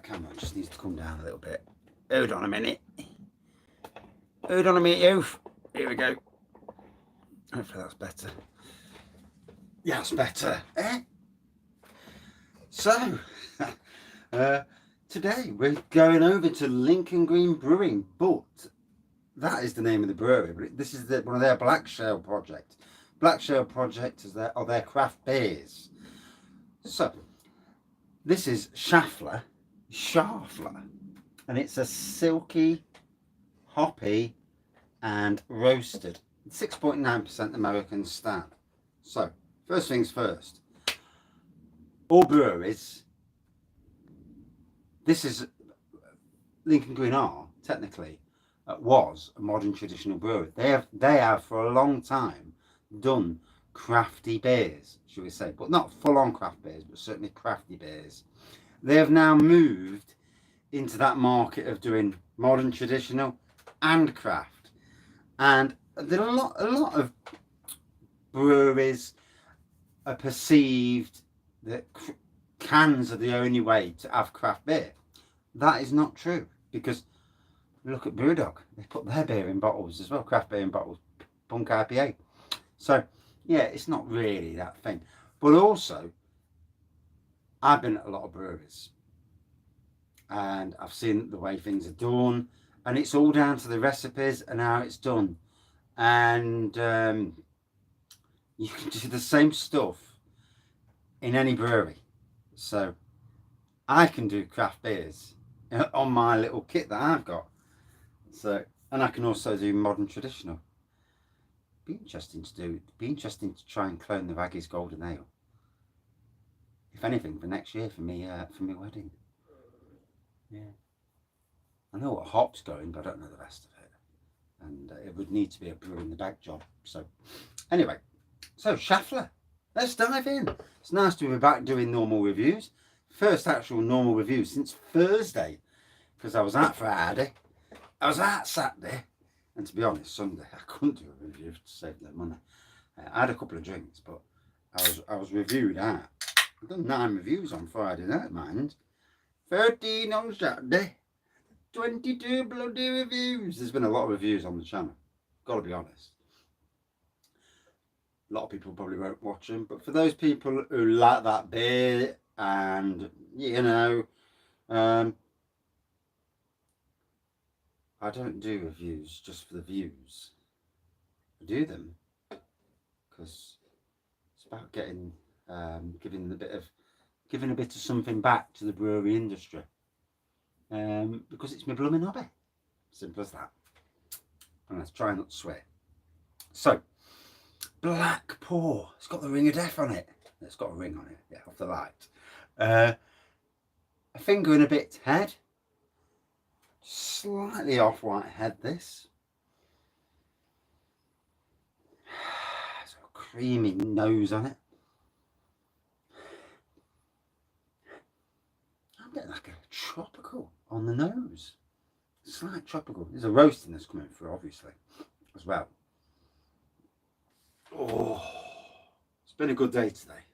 camera just needs to come down a little bit. Hold on a minute. Hold on a minute, Youth. Here we go. Hopefully that's better. Yeah, that's better. So, today we're going over to Lincoln Green Brewing, but that is the name of the brewery. But this is one of their Blackshale Project. Blackshale Project is their craft beers. So, this is Schaffler, and it's a silky, hoppy, and roasted 6.9% American Stout. So, first things first. All breweries. This is Lincoln Green are technically was a modern traditional brewery. They have for a long time done crafty beers, shall we say, but not full-on craft beers, but certainly crafty beers. They have now moved into that market of doing modern traditional and craft, and there are a lot of breweries are perceived that cans are the only way to have craft beer. That is not true, because look at Brewdog. They put their beer in bottles as well, craft beer in bottles, Punk IPA. So, yeah, it's not really that thing. But also, I've been at a lot of breweries and I've seen the way things are done, and it's all down to the recipes and how it's done. And you can do the same stuff in any brewery. So I can do craft beers on my little kit that I've got. So, and I can also do modern traditional. Be interesting to try and clone the Wraggys Golden Ale. If anything, for next year for me wedding. Yeah. I know what hop's going, but I don't know the rest of it. And it would need to be a brew in the bag job. So, anyway, so Schaffler. Let's dive in. It's nice to be back doing normal reviews. First actual normal review since Thursday, because I was out Friday, I was out Saturday, and to be honest, Sunday I couldn't do a review to save the money. I had a couple of drinks, but I was reviewed out. I've done 9 reviews on Friday night, mind. 13 on Saturday. 22 bloody reviews. There's been a lot of reviews on the channel. Got to be honest. A lot of people probably won't watch them, but for those people who like that beer and, you know, I don't do reviews just for the views. I do them because it's about getting, giving a bit of something back to the brewery industry. Because it's my blooming hobby. Simple as that. And let's try not to swear. So, Black Pour. It's got the ring of death on it. It's got a ring on it, yeah, off the light. A finger and a bit head. Slightly off-white head, this. It's got a creamy nose on it. A bit like a tropical on the nose. Slight tropical. There's a roastiness coming through, obviously, as well. Oh, it's been a good day today.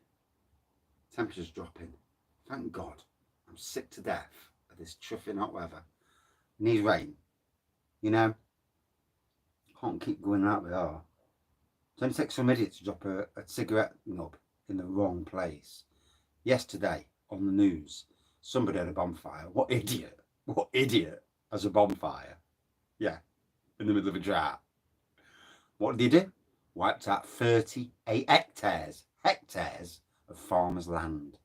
Temperature's dropping. Thank God. I'm sick to death of this chuffing hot weather. Need rain. You know? Can't keep going out with R. It only takes some idiot to drop a cigarette nub in the wrong place. Yesterday, on the news, somebody had a bonfire. What idiot? What idiot has a bonfire? Yeah, in the middle of a drought. What did he do? Wiped out 38 hectares of farmers' land.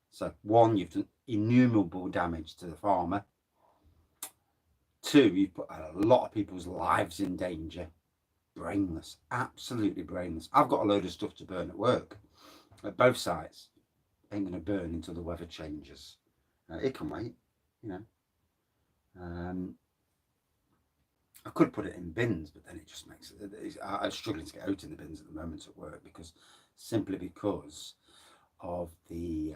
So, 1, you've done innumerable damage to the farmer. 2, you've put a lot of people's lives in danger. Brainless, absolutely brainless. I've got a load of stuff to burn at work, at both sites. Ain't going to burn until the weather changes. It can wait, you know. I could put it in bins, but then it just makes it. I'm struggling to get out in the bins at the moment at work simply because of the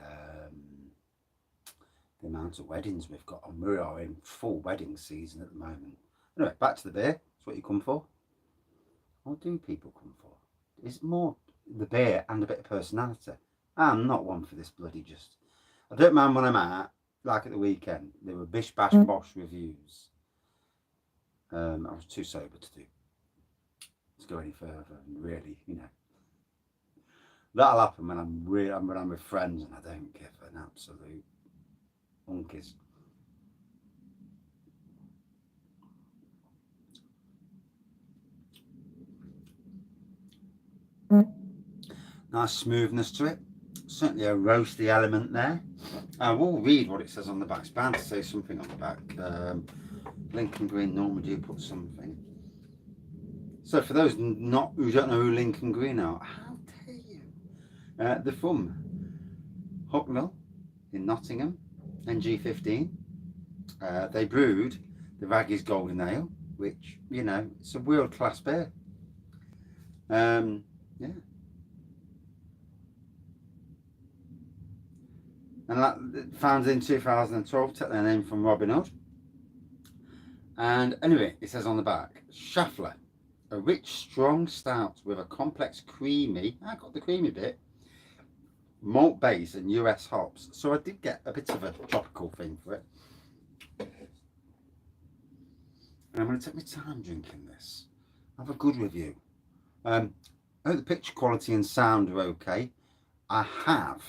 amount of weddings we've got on. We are in full wedding season at the moment. Anyway, back to the beer. That's what you come for. What do people come for? It's more the beer and a bit of personality. I'm not one for this bloody just. I don't mind when I'm out. like at the weekend, they were bish bash bosh reviews. I was too sober to go any further, and really, that'll happen when I'm with friends and I don't give an absolute monkeys. Nice smoothness to it. Certainly a roasty element there. I will read what it says on the back. It's bound to say something on the back. Lincoln Green normally do put something. So for those who don't know who Lincoln Green are, how dare you? They're from Hucknall in Nottingham, NG15. They brewed the Wraggys Golden Ale, which, it's a world-class beer. Yeah. And that founded in 2012, took their name from Robin Hood. And anyway, it says on the back, Schaffler, a rich, strong stout with a complex creamy, I got the creamy bit, malt base and US hops. So I did get a bit of a tropical thing for it. And I'm going to take my time drinking this. Have a good review. I hope the picture quality and sound are okay. I have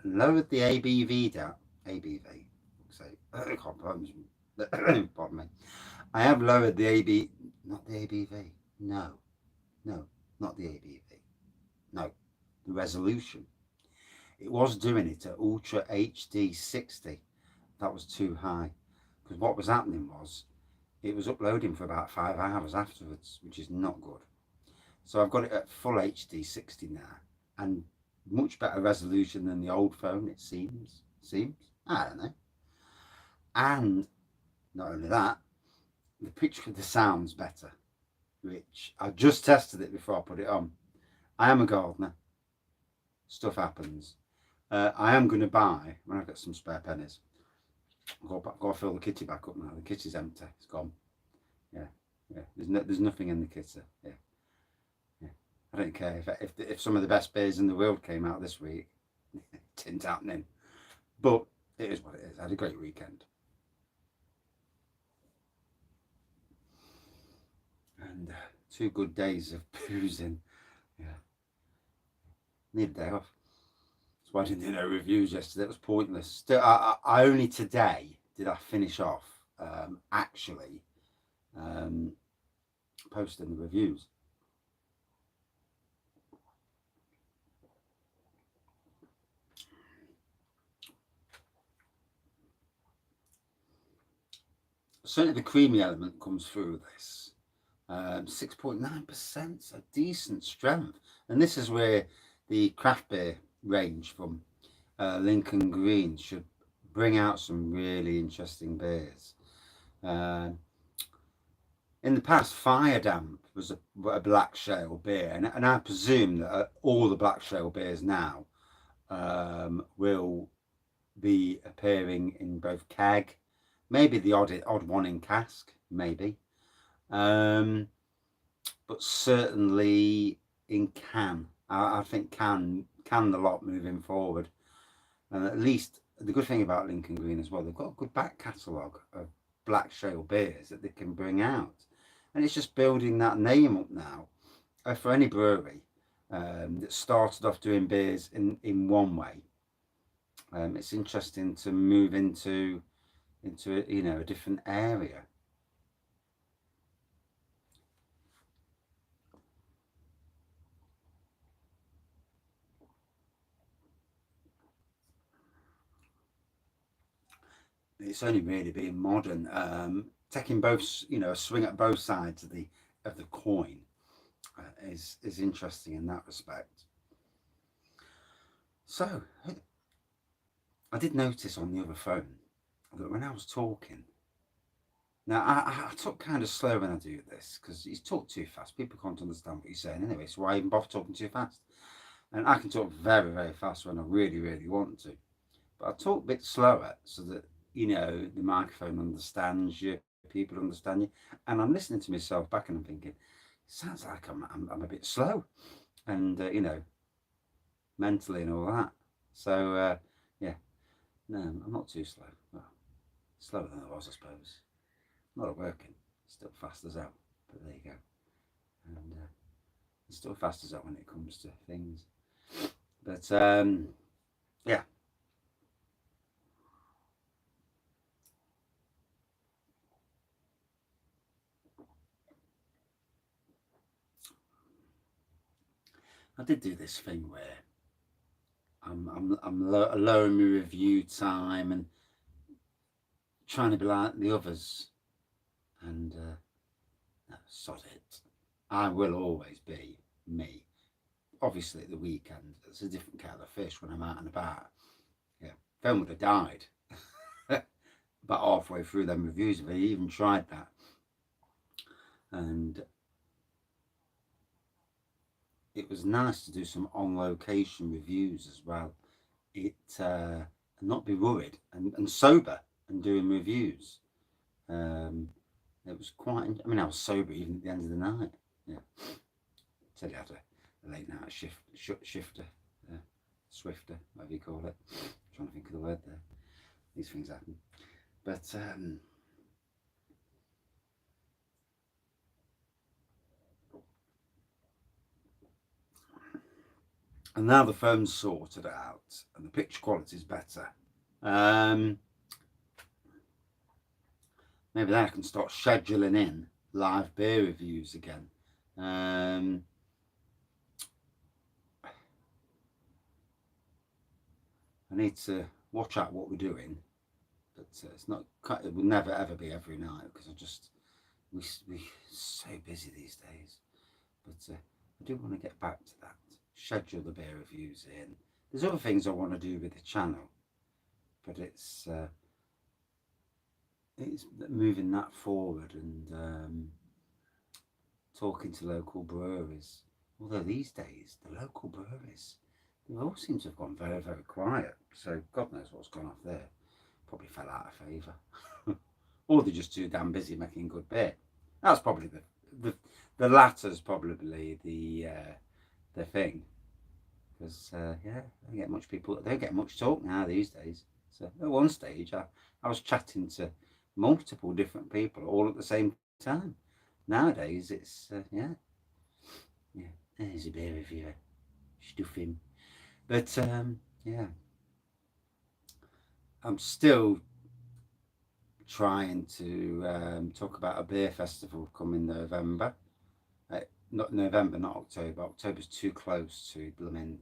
lowered the ABV down. ABV. So, pardon me. I have lowered the AB, not the ABV. No, not the ABV. No, the resolution. It was doing it at Ultra HD 60. That was too high. Because what was happening was, it was uploading for about 5 hours afterwards, which is not good. So I've got it at full HD 60 now, and much better resolution than the old phone, it seems. I don't know. And not only that, the picture of the sound's better, which I just tested it before I put it on. I am a gardener. Stuff happens. I am going to buy, when I've got some spare pennies, I've got to fill the kitty back up now. The kitty's empty. It's gone. Yeah. There's nothing in the kitty. Yeah. I don't care if some of the best beers in the world came out this week. It didn't happening. But it is what it is. I had a great weekend. And 2 good days of boozing. Yeah. Need a day off. That's why I didn't do no reviews yesterday. It was pointless. Still, I only today did I finish off actually posting the reviews. Certainly the creamy element comes through this. 6.9%, a decent strength. And this is where the craft beer range from Lincoln Green should bring out some really interesting beers. In the past, Fire Damp was a Blackshale beer, and I presume that all the Blackshale beers now will be appearing in both keg, maybe the odd one in cask, maybe, but certainly in can. I think can the lot moving forward, and at least the good thing about Lincoln Green as well, they've got a good back catalogue of Blackshale beers that they can bring out, and it's just building that name up now for any brewery that started off doing beers in one way. It's interesting to move into a different area. It's only really being modern, taking both, a swing at both sides of the coin is interesting in that respect. So I did notice on the other phone that when I was talking, now I talk kind of slow when I do this because you talk too fast. People can't understand what you're saying anyway, so why even bother talking too fast? And I can talk very, very fast when I really, really want to. But I talk a bit slower so that, the microphone understands you, people understand you. And I'm listening to myself back and I'm thinking, it sounds like I'm a bit slow. And, mentally and all that. So, yeah. No, I'm not too slow. Well, slower than I was, I suppose. Not at working. Still fast as hell. But there you go. And still fast as hell when it comes to things. But yeah. I did do this thing where I'm lowering my review time and trying to be like the others, and no, sod it. I will always be me. Obviously, at the weekend, it's a different kettle of fish when I'm out and about. Yeah, film would have died about halfway through them reviews if I even tried that. And it was nice to do some on location reviews as well. It not be worried and sober and doing reviews. It was quite. I mean, I was sober even at the end of the night. Yeah, said I had a late night shifter, swifter, whatever you call it. I'm trying to think of the word there. These things happen, but and now the phone's sorted out and the picture quality is better. Maybe then I can start scheduling in live beer reviews again. I need to watch out what we're doing, but it's not. It will never ever be every night because we're so busy these days. But I do want to get back to that. Schedule the beer reviews in. There's other things I want to do with the channel, but it's moving that forward and talking to local breweries. Although these days the local breweries, they all seem to have gone very, very quiet. So God knows what's gone off there. Probably fell out of favour. Or they're just too damn busy making good beer. That's probably the latter's probably the thing. Because yeah, they don't get much talk now these days. So at one stage I was chatting to multiple different people all at the same time. Nowadays it's yeah. There's a beer reviewer, stuff him. But yeah, I'm still trying to talk about a beer festival coming November. Not November, not October. October's too close to blooming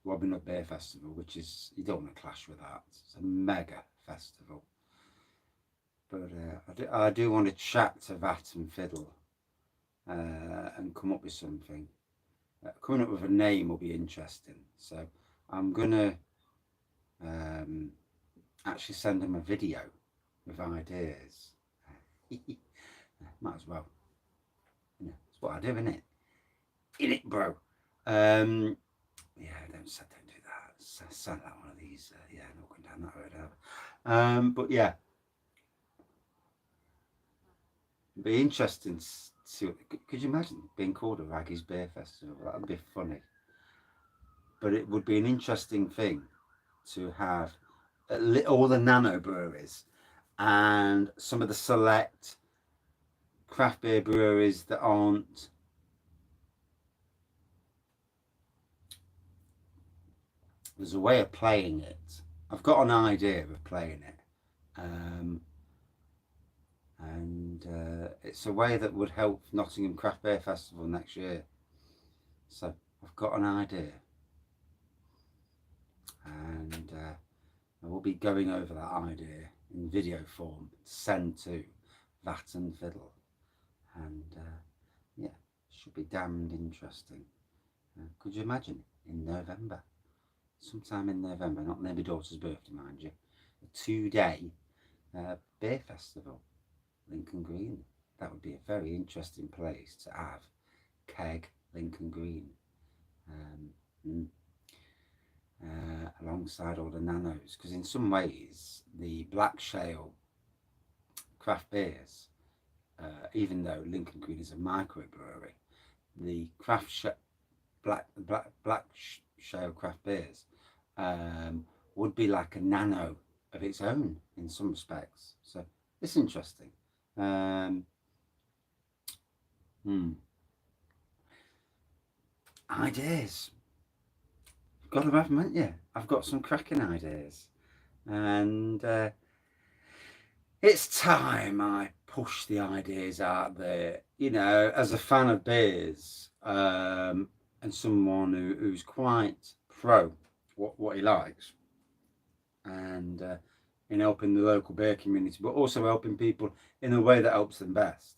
Robin Hood Beer Festival, which is, you don't want to clash with that. It's a mega festival. But I do want to chat to Vat and Fiddle and come up with something. Coming up with a name will be interesting. So I'm going to actually send them a video with ideas. Might as well. You know, that's what I do, isn't it? In it, bro. Yeah, don't do that. Sound like one of these. Yeah, not going down that road. But yeah, it'd be interesting to see. Could you imagine being called a Wraggys Beer Festival? That would be funny. But it would be an interesting thing to have all the nano breweries and some of the select craft beer breweries that aren't there's a way of playing it. I've got an idea of playing it, and it's a way that would help Nottingham Craft Beer Festival next year. So I've got an idea, and I will be going over that idea in video form to send to Vat and Fiddle, and yeah, should be damned interesting. Could you imagine in November? Sometime in November, not near my daughter's birthday, mind you, a 2-day beer festival, Lincoln Green. That would be a very interesting place to have keg Lincoln Green alongside all the nanos, because in some ways the Blackshale craft beers, even though Lincoln Green is a microbrewery, the Blackshale craft beers would be like a nano of its own in some respects. So it's interesting. Um, hmm. Ideas. You've got to have them, haven't you? I've got some cracking ideas. And it's time I push the ideas out there. You know, as a fan of beers, and someone who's quite pro what he likes, and in helping the local beer community, but also helping people in a way that helps them best.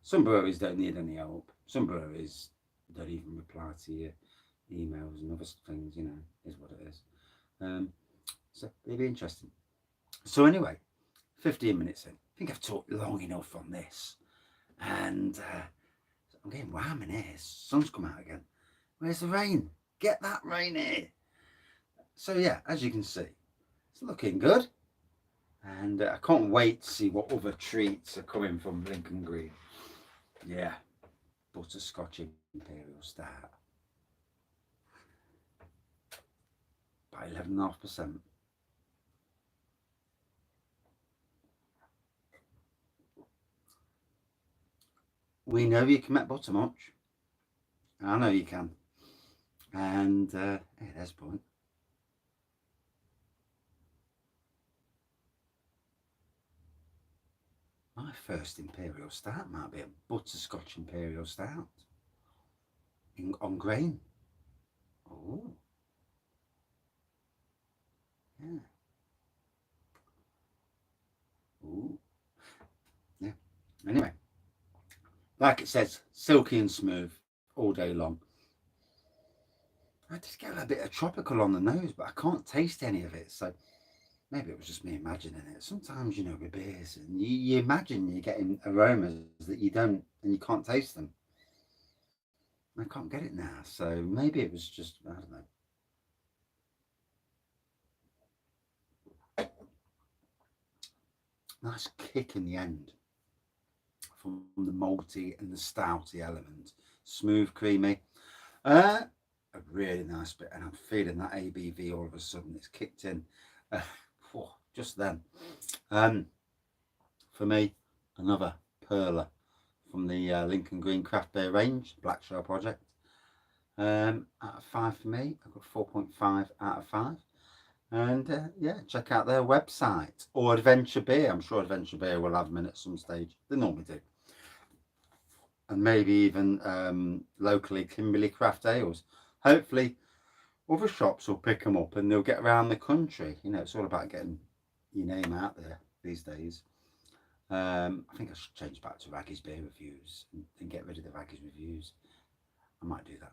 Some breweries don't need any help. Some breweries don't even reply to your emails and other things. You know, is what it is. So it'll be interesting. So anyway, 15 minutes in. I think I've talked long enough on this. And I'm getting warm in here. Sun's come out again. Where's the rain? Get that rain here. So yeah, as you can see, it's looking good. And I can't wait to see what other treats are coming from Lincoln Green. Yeah, butterscotch imperial stout. By 11.5%. We know you can make butter much. I know you can. And hey, there's a point. My first imperial stout might be a butterscotch imperial stout on grain. Oh, yeah. Ooh, yeah. Anyway, like it says, silky and smooth all day long. I just get a bit of tropical on the nose, but I can't taste any of it. So maybe it was just me imagining it. Sometimes, you know, with beers, and you imagine you're getting aromas that you don't, and you can't taste them. I can't get it now. So maybe it was just, I don't know. Nice kick in the end from the malty and the stouty element. Smooth, creamy. A really nice bit, and I'm feeling that ABV all of a sudden. It's kicked in just then. For me, another perler from the Lincoln Green Craft Beer range, Blackshale Project. Out of 5 for me. I've got 4.5 out of 5. And yeah, check out their website or Adventure Beer. I'm sure Adventure Beer will have them in at some stage. They normally do. And maybe even locally Kimberley Craft Ales. Hopefully other shops will pick them up and they'll get around the country. You know, it's all about getting your name out there these days. I think I should change back to Wraggys beer reviews and get rid of the Wraggys reviews. I might do that.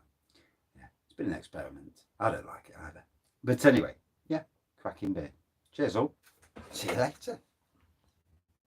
Yeah, it's been an experiment. I don't like it either. But anyway, yeah, cracking beer. Cheers all. See you later.